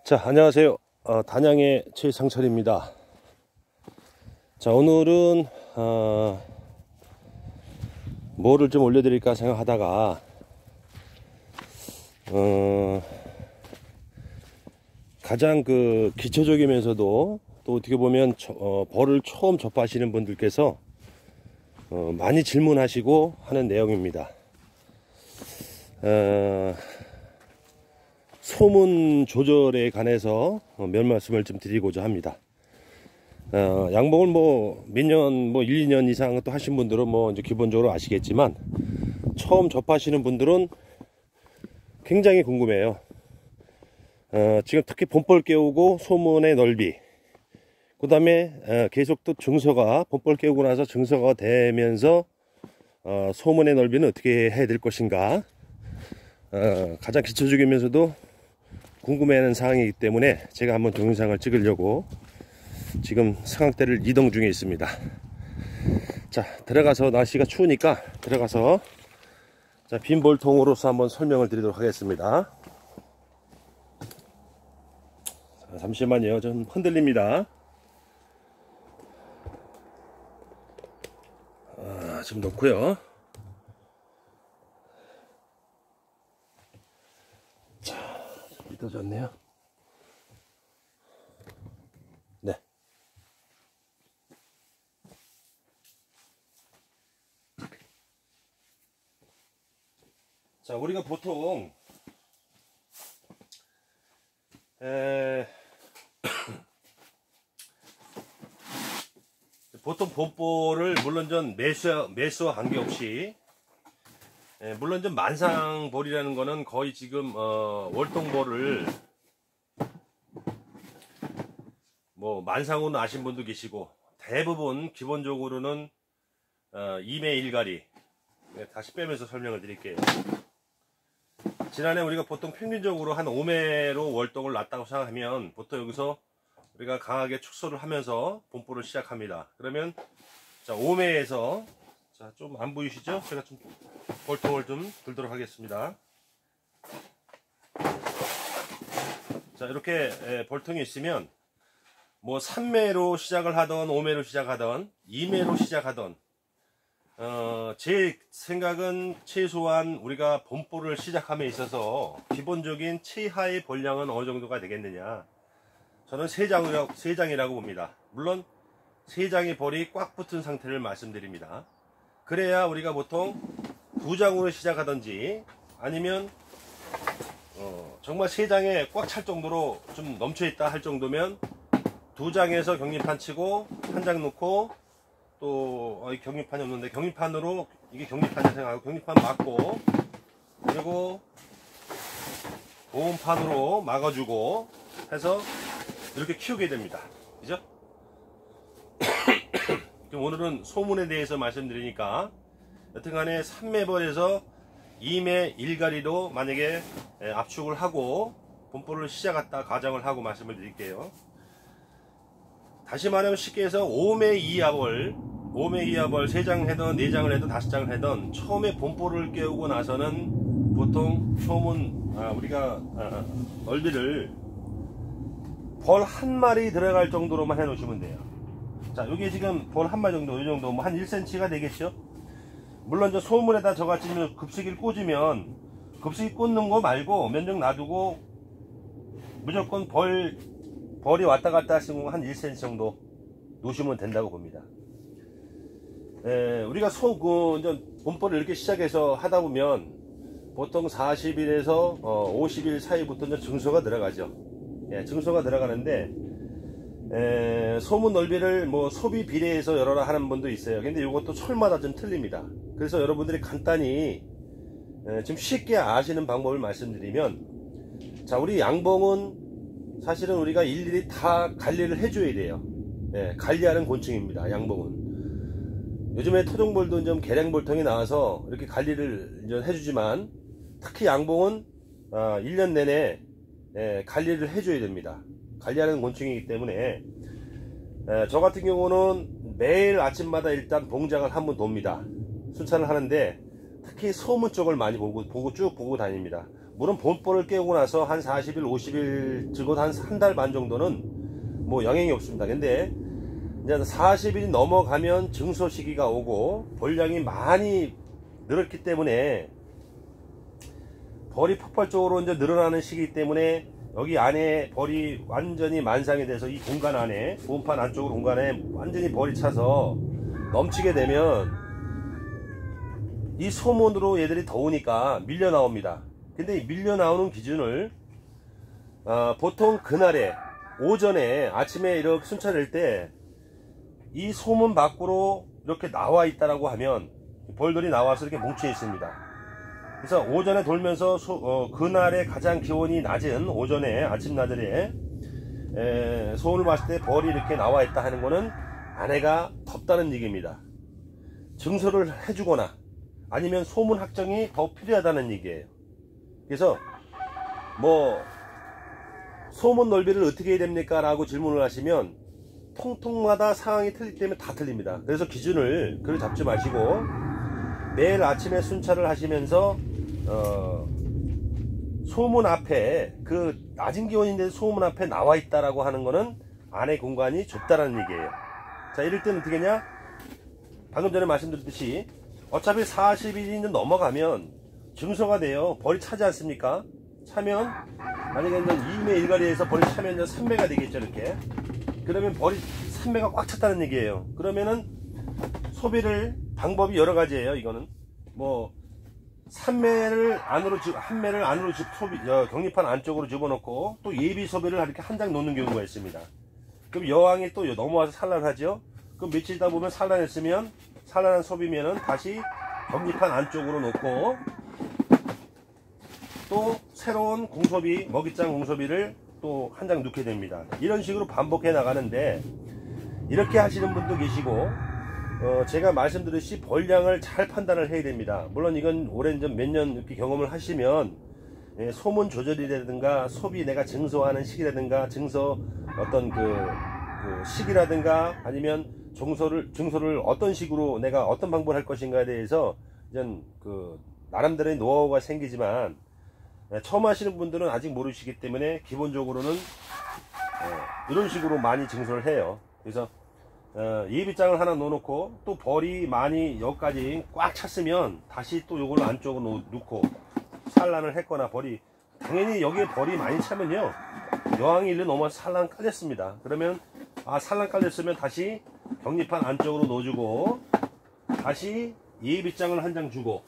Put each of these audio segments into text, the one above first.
자, 안녕하세요. 단양의 최상철입니다. 자, 오늘은 뭐를 좀 올려드릴까 생각하다가 가장 기초적이면서도 또 어떻게 보면 벌을 처음 접하시는 분들께서 많이 질문하시고 하는 내용입니다. 소문 조절에 관해서 몇 말씀을 좀 드리고자 합니다. 양봉을 몇 년, 1, 2년 이상 또 하신 분들은 이제 기본적으로 아시겠지만, 처음 접하시는 분들은 굉장히 궁금해요. 지금 특히 봄벌 깨우고 소문의 넓이, 그 다음에 계속 또 증서가, 봄벌 깨우고 나서 증서가 되면서 소문의 넓이는 어떻게 해야 될 것인가, 가장 기초적이면서도 궁금해하는 사항이기 때문에 제가 한번 동영상을 찍으려고 지금 상황대를 이동 중에 있습니다. 자, 들어가서, 날씨가 추우니까 들어가서 빈 볼통으로서 한번 설명을 드리도록 하겠습니다. 자, 잠시만요. 좀 흔들립니다. 좀 놓고요. 믿어졌네요. 네. 자, 우리가 보통 보통 봄볼을 물론 전 매수와 관계없이, 물론 좀 만상볼이라는 거는 거의 지금 월동볼을 만상으로 아신 분도 계시고, 대부분 기본적으로는 2매 1가리. 다시 빼면서 설명을 드릴게요. 지난해 우리가 보통 평균적으로 한 5매로 월동을 놨다고 생각하면, 보통 여기서 우리가 강하게 축소를 하면서 봄볼을 시작합니다. 그러면 자, 5매에서 자, 좀 안 보이시죠? 제가 좀 볼통을 좀 들도록 하겠습니다. 자, 이렇게 볼통이 있으면 3매로 시작을 하던 5매로 시작하던 2매로 시작하던, 제 생각은 최소한 우리가 봄볼을 시작함에 있어서 기본적인 최하의 볼량은 어느 정도가 되겠느냐, 저는 3장이라고 봅니다. 물론 3장의 볼이 꽉 붙은 상태를 말씀드립니다. 그래야 우리가 보통 2장으로 시작하든지, 아니면 정말 3장에 꽉 찰 정도로 좀 넘쳐있다 할 정도면 2장에서 격리판 치고 1장 놓고, 또 격리판이 없는데 격리판으로, 이게 격리판이 생각하고 격리판 막고, 그리고 보온판으로 막아주고 해서 이렇게 키우게 됩니다. 그죠? 오늘은 소문에 대해서 말씀드리니까, 여튼간에 3매벌에서 2매 1가리로 만약에 압축을 하고 봄볼을 시작했다 가정을 하고 말씀을 드릴게요. 다시 말하면 쉽게 해서 5매 2야벌, 3장 해던 4장을 해던 5장을 해던 처음에 봄볼을 깨우고 나서는 보통 소문, 우리가 넓이를 벌 한 마리 들어갈 정도로만 해 놓으시면 돼요. 자, 여기 지금 벌 한 마리 정도, 이 정도, 한 1cm가 되겠죠? 물론 저 소문에다 저같이 급식을 꽂으면, 급식이 꽂는 거 말고 면적 놔두고 무조건 벌이 왔다 갔다 하시는 거 한 1cm 정도 놓으시면 된다고 봅니다. 우리가 봄벌을 이렇게 시작해서 하다 보면 보통 40일에서 50일 사이부터 증소가 들어가죠. 증소가 들어가는데, 소문 넓이를 소비 비례해서 열어라 하는 분도 있어요. 근데 이것도 철마다 좀 틀립니다. 그래서 여러분들이 간단히 좀 쉽게 아시는 방법을 말씀드리면, 자, 우리 양봉은 사실은 우리가 일일이 다 관리를 해줘야 돼요. 관리하는 곤충입니다, 양봉은. 요즘에 토종볼도 좀 계량볼통이 나와서 이렇게 관리를 해주지만, 특히 양봉은 1년 내내 관리를 해줘야 됩니다. 관리하는 곤충이기 때문에, 저 같은 경우는 매일 아침마다 일단 봉장을 한번 돕니다. 순찰을 하는데, 특히 소문 쪽을 많이 쭉 보고 다닙니다. 물론 본볼을 깨우고 나서 한 40일 50일 적어도 한 달 반 정도는 뭐 영향이 없습니다. 근데 이제 40일이 넘어가면 증소 시기가 오고 벌량이 많이 늘었기 때문에 벌이 폭발적으로 이제 늘어나는 시기 때문에 여기 안에 벌이 완전히 만상이 돼서 이 공간 안에, 보온판 안쪽 공간에 완전히 벌이 차서 넘치게 되면 이 소문으로 얘들이 더우니까 밀려 나옵니다. 근데 밀려 나오는 기준을 보통 그날에 오전에 아침에 이렇게 순찰할 때 이 소문 밖으로 이렇게 나와 있다라고 하면 벌들이 나와서 이렇게 뭉쳐 있습니다. 그래서 오전에 돌면서 그날에 가장 기온이 낮은 오전에 아침 나들에 소원을 봤을 때 벌이 이렇게 나와 있다 하는 거는 안에가 덥다는 얘기입니다. 증서를 해주거나 아니면 소문 확정이 더 필요하다는 얘기예요. 그래서 뭐 소문 넓이를 어떻게 해야 됩니까? 라고 질문을 하시면 통통마다 상황이 틀리기 때문에 다 틀립니다. 그래서 기준을 그걸 잡지 마시고 매일 아침에 순찰을 하시면서 소문 앞에 그 낮은 기온인데 소문 앞에 나와 있다라고 하는 거는 안에 공간이 좁다라는 얘기예요. 자, 이럴 때는 어떻게 했냐? 방금 전에 말씀드렸듯이 어차피 40일이 넘어가면 증소가 돼요. 벌이 차지 않습니까? 차면 만약에 2매 1가리에서 벌이 차면 3매가 되겠죠. 이렇게 그러면 벌이 3매가 꽉 찼다는 얘기예요. 그러면은 소비를 방법이 여러 가지예요. 이거는 뭐 3매를 안으로 한 매를 안으로 소비 격리판 안쪽으로 집어넣고 또 예비 소비를 이렇게 한 장 놓는 경우가 있습니다. 그럼 여왕이 또 넘어와서 산란하죠. 그럼 며칠 있다 보면 산란했으면 산란한 소비면은 다시 격리판 안쪽으로 놓고 또 새로운 공소비 먹이장 공소비를 또 한 장 넣게 됩니다. 이런 식으로 반복해 나가는데 이렇게 하시는 분도 계시고 제가 말씀드렸듯이 벌량을 잘 판단을 해야 됩니다. 물론 이건 오랜 전 몇 년 이렇게 경험을 하시면 소문 조절이라든가 소비 내가 증소하는 시기라든가 증소 어떤 그 시기라든가 아니면 증소를 어떤 식으로 내가 어떤 방법을 할 것인가에 대해서 이전 그 나름대로의 노하우가 생기지만 처음 하시는 분들은 아직 모르시기 때문에 기본적으로는 이런 식으로 많이 증소를 해요. 그래서 예비장을 하나 넣어놓고 또 벌이 많이 여기까지 꽉 찼으면 다시 또 요걸 안쪽으로 놓고 산란을 했거나 벌이 당연히 여기에 벌이 많이 차면요 여왕이 일로 넘어서 산란 깔렸습니다. 그러면 산란 깔렸으면 다시 격리판 안쪽으로 넣어주고 다시 예비장을 한 장 주고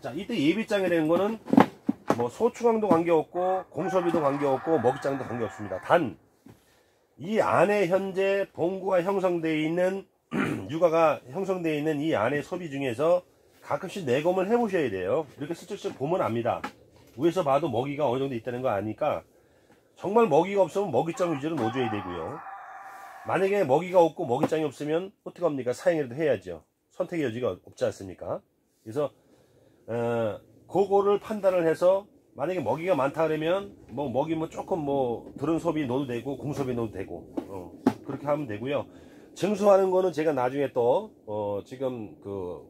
자 이때 예비장이라는 거는 뭐 소추강도 관계없고 공소비도 관계없고 먹이장도 관계없습니다. 단 이 안에 현재 봉구가 형성되어 있는 육아가 형성되어 있는 이 안에 소비 중에서 가끔씩 내검을 해 보셔야 돼요. 이렇게 슬쩍슬쩍 보면 압니다. 위에서 봐도 먹이가 어느 정도 있다는 거 아니까 정말 먹이가 없으면 먹이장 위주로 놓아줘야 되고요. 만약에 먹이가 없고 먹이장이 없으면 어떻게 합니까? 사행이라도 해야죠. 선택의 여지가 없지 않습니까? 그래서 그거를 판단을 해서 만약에 먹이가 많다 그러면 뭐 먹이 뭐 조금 뭐 들은 소비 넣어도 되고 공소비 넣어도 되고 그렇게 하면 되고요. 증수하는 거는 제가 나중에 또 지금 그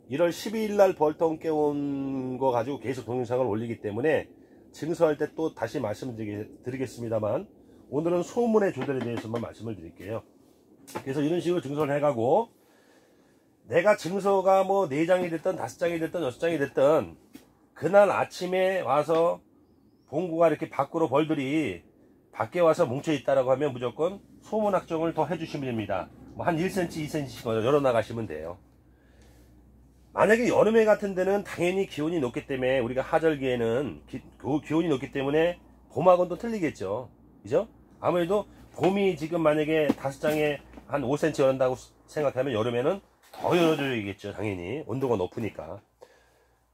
1월 12일 날 벌통 깨운 거 가지고 계속 동영상을 올리기 때문에 증수할 때 또 다시 말씀드리겠습니다만 오늘은 소문의 조절에 대해서만 말씀을 드릴게요. 그래서 이런 식으로 증서를 해가고 내가 증서가 뭐 4장이 됐든 5장이 됐든 6장이 됐든 그날 아침에 와서 봉구가 이렇게 밖으로 벌들이 밖에 와서 뭉쳐 있다라고 하면 무조건 소문 확정을 더 해주시면 됩니다. 뭐 한 1cm, 2cm씩 열어 나가시면 돼요. 만약에 여름에 같은 데는 당연히 기온이 높기 때문에 우리가 하절기에는 기온이 높기 때문에 봄하고는 또 틀리겠죠. 그죠? 아무래도 봄이 지금 만약에 5장에 한 5cm 열한다고 생각하면 여름에는 더 열어줘야겠죠. 당연히 온도가 높으니까.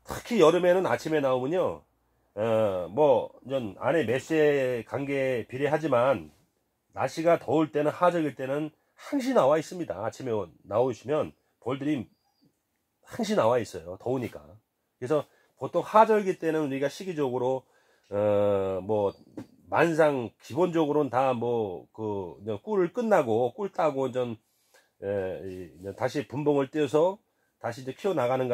특히 여름에는 아침에 나오면요 뭐 안에 매수의 관계에 비례하지만 날씨가 더울 때는 하절일 때는 항시 나와 있습니다. 아침에 나오시면 벌들이 항시 나와 있어요. 더우니까. 그래서 보통 하절기 때는 우리가 시기적으로 뭐 만상 기본적으로는 다 뭐 그 꿀을 끝나고 꿀 따고 다시 분봉을 떼어서 다시 이제 키워 나가는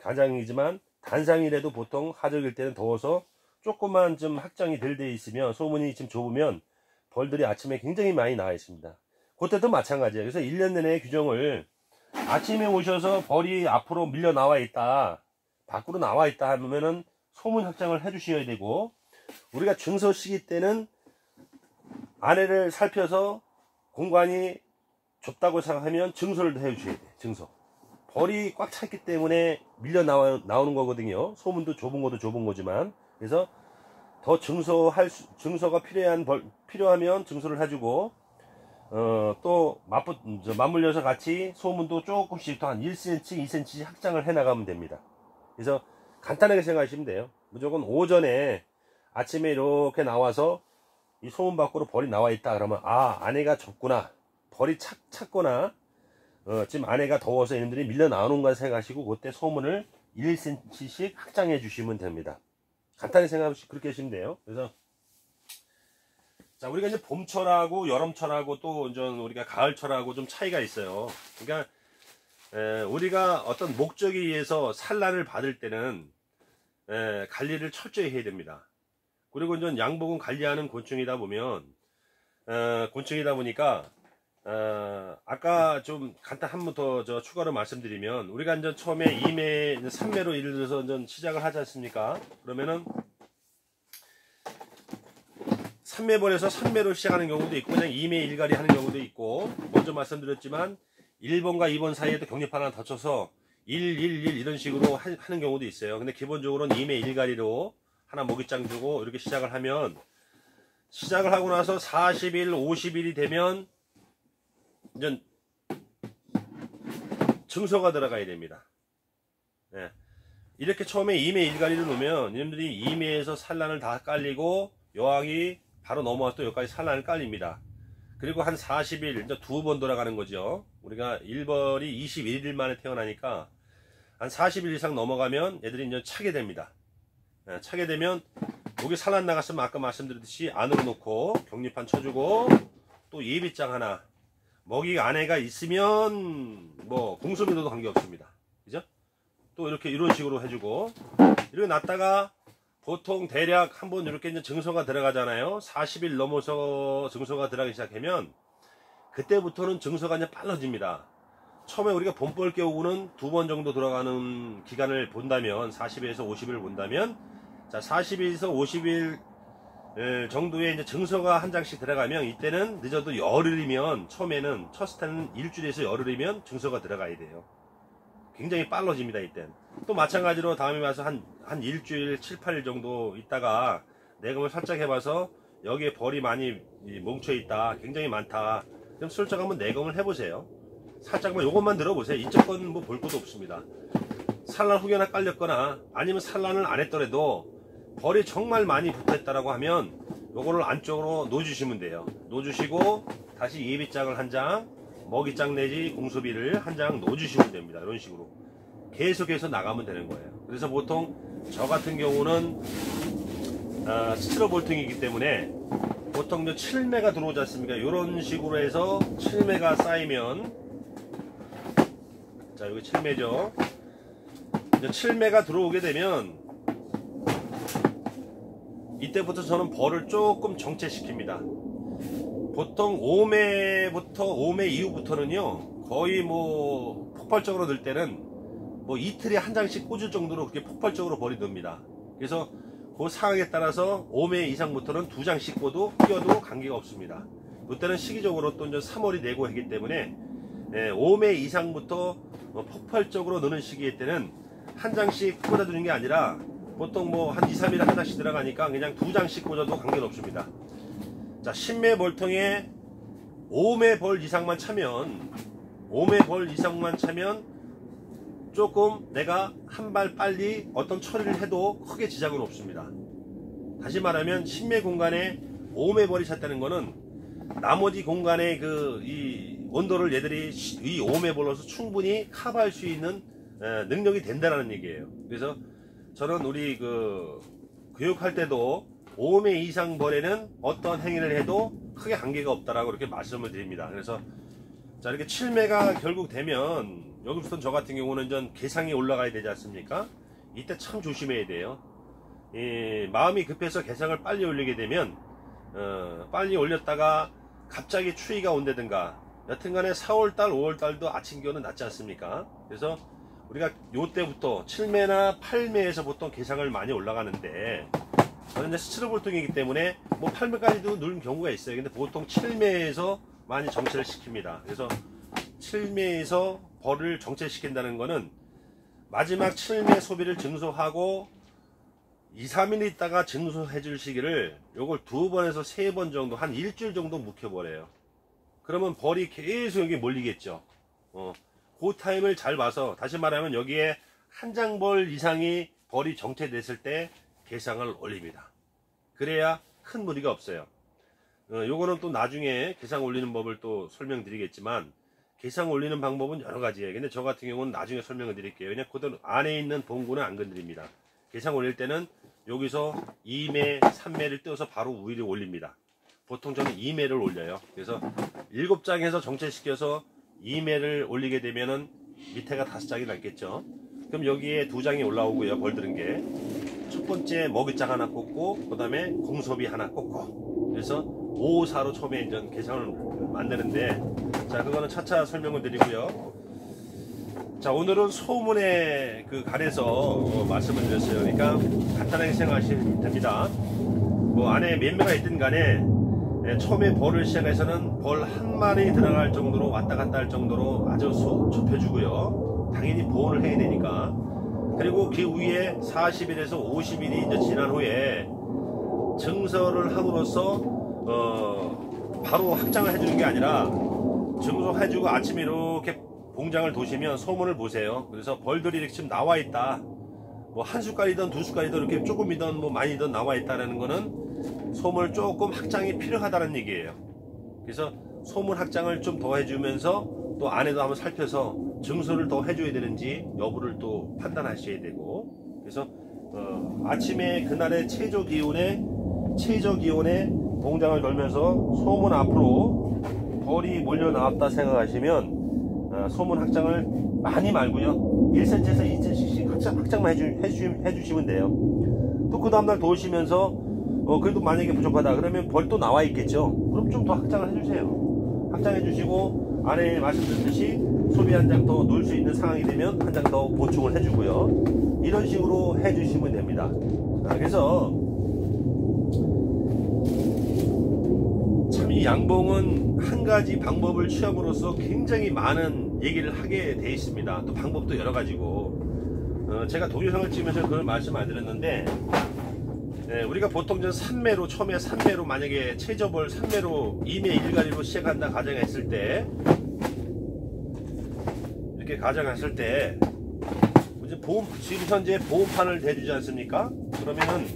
과정이지만 단상이라도 보통 하절일 때는 더워서 조금만 좀 확장이 덜 돼 있으면, 소문이 좀 좁으면 벌들이 아침에 굉장히 많이 나와 있습니다. 그때도 마찬가지예요. 그래서 1년 내내 규정을, 아침에 오셔서 벌이 앞으로 밀려 나와 있다, 밖으로 나와 있다 하면은 소문 확장을 해 주셔야 되고, 우리가 증서 시기 때는 안에를 살펴서 공간이 좁다고 생각하면 증서를 해 주셔야 돼요. 증서. 벌이 꽉 찼기 때문에 밀려 나오는 거거든요. 소문도 좁은 것도 좁은 거지만. 그래서 더 증서가 필요하면 증서를 해주고, 또 맞물려서 같이 소문도 조금씩 또 한 1cm, 2cm 확장을 해 나가면 됩니다. 그래서 간단하게 생각하시면 돼요. 무조건 오전에 아침에 이렇게 나와서 이 소문 밖으로 벌이 나와 있다 그러면, 아, 안에가 좁구나, 벌이 찼구나, 지금 안에가 더워서 얘네들이 밀려 나오는 걸 생각하시고, 그때 소문을 1cm씩 확장해 주시면 됩니다. 간단히 그렇게 하시면 돼요. 그래서 자, 우리가 이제 봄철하고 여름철하고 또 이제 우리가 가을철하고 좀 차이가 있어요. 그러니까 우리가 어떤 목적에 의해서 산란을 받을 때는 관리를 철저히 해야 됩니다. 그리고 이제 양복은 관리하는 곤충이다 보니까 아까 좀 간단 한 번 더 추가로 말씀드리면, 우리가 이제 처음에 2매, 3매로 예를 들어서 이제 시작을 하지 않습니까? 그러면은 3매벌에서 3매로 시작하는 경우도 있고, 그냥 2매 일갈이 하는 경우도 있고, 먼저 말씀드렸지만 1번과 2번 사이에도 격립 하나 더 쳐서 1, 1, 1 이런 식으로 하는 경우도 있어요. 근데 기본적으로는 2매 일갈이로 하나 먹이장 주고 이렇게 시작을 하면, 시작을 하고 나서 40일, 50일이 되면 이제 증서가 들어가야 됩니다. 예. 이렇게 처음에 2매 일갈이를 놓으면 얘네들이 2매에서 산란을 다 깔리고, 여왕이 바로 넘어와서 또 여기까지 산란을 깔립니다. 그리고 한 40일, 이제 2번 돌아가는 거죠. 우리가 1벌이 21일 만에 태어나니까 한 40일 이상 넘어가면 얘들이 이제 차게 됩니다. 예, 차게 되면 여기 산란 나갔으면 아까 말씀드렸듯이 안으로 놓고 격리판 쳐주고, 또 예비장 하나, 먹이 안에가 있으면 뭐 공수미로도 관계없습니다. 그죠? 또 이렇게 이런 식으로 해주고, 이렇게 놨다가 보통 대략 한번 이렇게 이제 증서가 들어가잖아요. 40일 넘어서 증서가 들어가기 시작하면 그때부터는 증서가 이제 빨라집니다. 처음에 우리가 봄벌 깨우고는 2번 정도 들어가는 기간을 본다면, 40일에서 50일을 본다면, 자, 40일에서 50일 정도의 이제 증서가 한 장씩 들어가면, 이때는 늦어도 열흘이면, 처음에는 첫 스타는 일주일에서 열흘이면 증서가 들어가야 돼요. 굉장히 빨라집니다. 이때는 또 마찬가지로 다음에 와서 한 일주일 7, 8일 정도 있다가 내검을 살짝 해봐서 여기에 벌이 많이 뭉쳐 있다, 굉장히 많다, 그럼 슬쩍 한번 내검을 해보세요. 살짝만 요것만 들어보세요. 이쪽 건 뭐 볼 것도 없습니다. 산란 혹여나 깔렸거나 아니면 산란을 안 했더라도 벌이 정말 많이 붙어있다라고 하면 요거를 안쪽으로 놓아주시면 돼요. 놓아주시고 다시 예비장을 한 장, 먹이장 내지 공수비를 한 장 놓아주시면 됩니다. 이런 식으로 계속해서 나가면 되는 거예요. 그래서 보통 저 같은 경우는 스티로볼팅이기 때문에 보통 7매가 들어오지 않습니까? 이런 식으로 해서 7매가 쌓이면, 자, 여기 7매죠. 7매가 들어오게 되면 이때부터 저는 벌을 조금 정체시킵니다. 보통 5매 이후부터는요, 거의 뭐 폭발적으로 늘 때는 뭐 이틀에 한 장씩 꽂을 정도로 그렇게 폭발적으로 벌이 늡니다. 그래서 그 상황에 따라서 5매 이상부터는 2장씩 끼워도 관계가 없습니다. 이때는 시기적으로 또 이제 3월이 내고 하기 때문에 5매 이상부터 폭발적으로 느는 시기에 때는 한 장씩 꽂아두는 게 아니라 보통 뭐 한 2, 3일에 한 장씩 들어가니까 그냥 2장씩 꽂아도 관계는 없습니다. 자, 10매 벌통에 5매 벌 이상만 차면, 5매 벌 이상만 차면 조금 내가 한 발 빨리 어떤 처리를 해도 크게 지장은 없습니다. 다시 말하면 10매 공간에 5매 벌이 찼다는 거는 나머지 공간의 이 온도를 얘들이 이 5매 벌로서 충분히 커버할 수 있는 능력이 된다는 얘기예요. 그래서 저는 우리 교육할 때도 5매 이상 벌에는 어떤 행위를 해도 크게 관계가 없다라고 이렇게 말씀을 드립니다. 그래서 자, 이렇게 7매가 결국 되면 여기부터 저 같은 경우는 전 개상이 올라가야 되지 않습니까? 이때 참 조심해야 돼요. 마음이 급해서 개상을 빨리 올리게 되면 빨리 올렸다가 갑자기 추위가 온다든가, 여튼간에 4월달 5월달도 아침 기온은 낮지 않습니까? 그래서 우리가 요때부터 7매나 8매에서 보통 개상을 많이 올라가는데, 저는 이제 스티로볼통이기 때문에 뭐 8매까지도 누른 경우가 있어요. 근데 보통 7매에서 많이 정체를 시킵니다. 그래서 7매에서 벌을 정체시킨다는 거는 마지막 7매 소비를 증소하고 2, 3일 있다가 증소해 줄 시기를 요걸 2번에서 3번 정도, 한 일주일 정도 묵혀버려요. 그러면 벌이 계속 여기 몰리겠죠. 그 타임을 잘 봐서, 다시 말하면 여기에 한 장벌 이상이 벌이 정체됐을 때 개상을 올립니다. 그래야 큰 무리가 없어요. 요거는 또 나중에 개상 올리는 법을 또 설명드리겠지만, 개상 올리는 방법은 여러 가지예요. 근데 저 같은 경우는 나중에 설명을 드릴게요. 그냥 그대로 안에 있는 봉구는 안 건드립니다. 개상 올릴 때는 여기서 2매, 3매를 떼어서 바로 위로 올립니다. 보통 저는 2매를 올려요. 그래서 7장에서 정체시켜서 2매를 올리게 되면은 밑에가 5장이 남겠죠. 그럼 여기에 2장이 올라오고요. 벌들은 게 첫 번째 먹이장 하나 꽂고, 그 다음에 공섭이 하나 꽂고, 그래서 5, 4로 처음에 이제 개상을 만드는데, 자, 그거는 차차 설명을 드리고요. 자, 오늘은 소문에 관해서 말씀을 드렸어요. 그러니까 간단하게 생각하시면 됩니다. 뭐 안에 몇 매가 있든 간에 처음에 벌을 시작해서는 벌 한 마리 들어갈 정도로 왔다 갔다 할 정도로 아주 좁혀주고요. 당연히 보온을 해야 되니까. 그리고 그 위에 40일에서 50일이 이제 지난 후에 증설을 함으로써 바로 확장을 해주는 게 아니라, 증소해주고 아침에 이렇게 공장을 도시면 소문을 보세요. 그래서 벌들이 이렇게 지금 나와 있다, 뭐 한 숟갈이든 두 숟갈이든 이렇게 조금이든 뭐 많이든 나와 있다는 거는 소물 조금 확장이 필요하다는 얘기예요. 그래서 소물 확장을 좀 더 해주면서 또 안에도 한번 살펴서 증소를 더 해줘야 되는지 여부를 또 판단하셔야 되고, 그래서 아침에 그날의 최저 기온에 공장을 돌면서 소문 앞으로 벌이 몰려 나왔다 생각하시면 소문 확장을 많이 말고요, 1cm에서 2cm씩 확장만 해주시면 돼요. 또 그 다음날 도우시면서 그래도 만약에 부족하다 그러면 벌 또 나와 있겠죠. 그럼 좀 더 확장을 해주세요. 확장해 주시고, 안에 말씀드렸듯이 소비 한 장 더 넣을 수 있는 상황이 되면 한 장 더 보충을 해주고요. 이런 식으로 해주시면 됩니다. 그래서 참 이 양봉은 한 가지 방법을 취함으로써 굉장히 많은 얘기를 하게 돼 있습니다. 또 방법도 여러 가지고, 제가 동영상을 찍으면서 그걸 말씀 안 드렸는데, 우리가 보통 전 3매로, 처음에 3매로, 만약에 최저벌 3매로 2매 1가리로 시작한다 가정했을 때, 이렇게 가정했을 때 이제 지금 현재 보온판을 대주지 않습니까? 그러면은,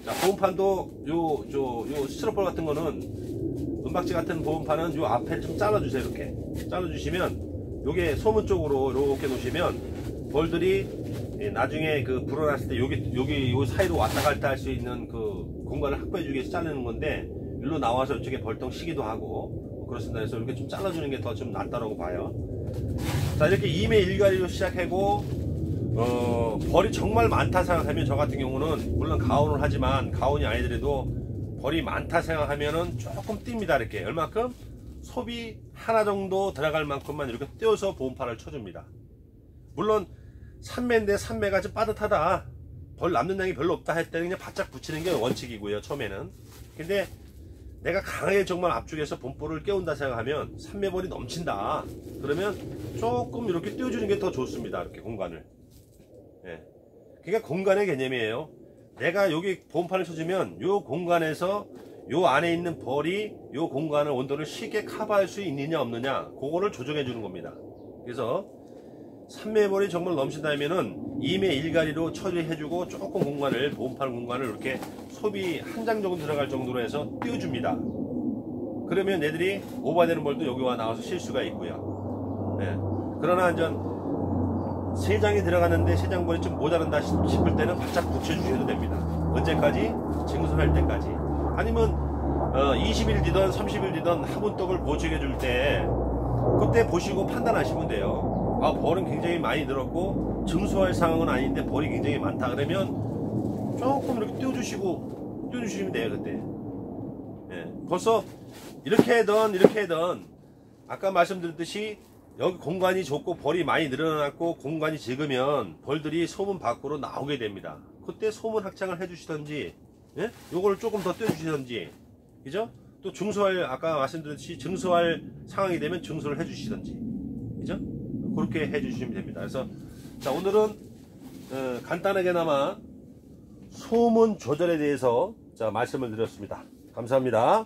자, 보온판도 요 스티로폴 같은 거는, 은박지 같은 보온판은 요 앞에 좀 잘라주세요. 이렇게 잘라주시면 요게 소문 쪽으로 이렇게 놓으시면 벌들이 나중에 불어났을 때 여기 요 사이로 왔다 갔다 할 수 있는 공간을 확보해 주기 위해서 자르는 건데, 일로 나와서 이쪽에 벌통 쉬기도 하고 그렇습니다. 그래서 이렇게 좀 잘라주는 게 더 좀 낫다라고 봐요. 자, 이렇게 2매 1가리로 시작하고, 벌이 정말 많다 생각하면, 저 같은 경우는 물론 가온을 하지만 가온이 아니더라도 벌이 많다 생각하면은 조금 띱니다. 이렇게 얼마큼? 소비 하나 정도 들어갈 만큼만 이렇게 떼어서 보온판을 쳐줍니다. 물론 3매인데 3매가 좀 빠듯하다, 벌 남는 양이 별로 없다 할 때는 그냥 바짝 붙이는 게 원칙이고요, 처음에는. 근데 내가 강하게 정말 압축해서 본볼을 깨운다 생각하면 3매벌이 넘친다 그러면 조금 이렇게 띄워주는 게 더 좋습니다. 이렇게 공간을. 그러니까 공간의 개념이에요. 내가 여기 보온판을 쳐주면 요 공간에서 요 안에 있는 벌이 요 공간의 온도를 쉽게 커버할 수 있느냐 없느냐, 그거를 조정해 주는 겁니다. 그래서 3매벌이 정말 넘친다면은 2매 1가리로 처리해주고, 조금 공간을, 보온판 공간을 이렇게 소비 한 장 정도 들어갈 정도로 해서 띄워줍니다. 그러면 얘들이 오버되는 벌도 여기와 나와서 쉴 수가 있고요. 그러나 이제 3장이 들어가는데 3장 벌이 좀 모자란다 싶을 때는 바짝 붙여주셔도 됩니다. 언제까지? 증설할 때까지. 아니면 20일 뒤든 30일 뒤든 화분떡을 보충해 줄 때, 그때 보시고 판단하시면 돼요. 벌은 굉장히 많이 늘었고 증소할 상황은 아닌데 벌이 굉장히 많다 그러면 조금 이렇게 띄워주시면 돼요. 그때 벌써 이렇게 하던 아까 말씀드렸듯이 여기 공간이 좁고 벌이 많이 늘어났고 공간이 적으면 벌들이 소문 밖으로 나오게 됩니다. 그때 소문 확장을 해주시던지, 예? 요거를 조금 더 떼주시던지, 그죠? 또 증소할, 아까 말씀드렸듯이 증소할 상황이 되면 증소를 해주시던지, 그죠? 그렇게 해주시면 됩니다. 그래서 자, 오늘은 간단하게나마 소문 조절에 대해서 자 말씀을 드렸습니다. 감사합니다.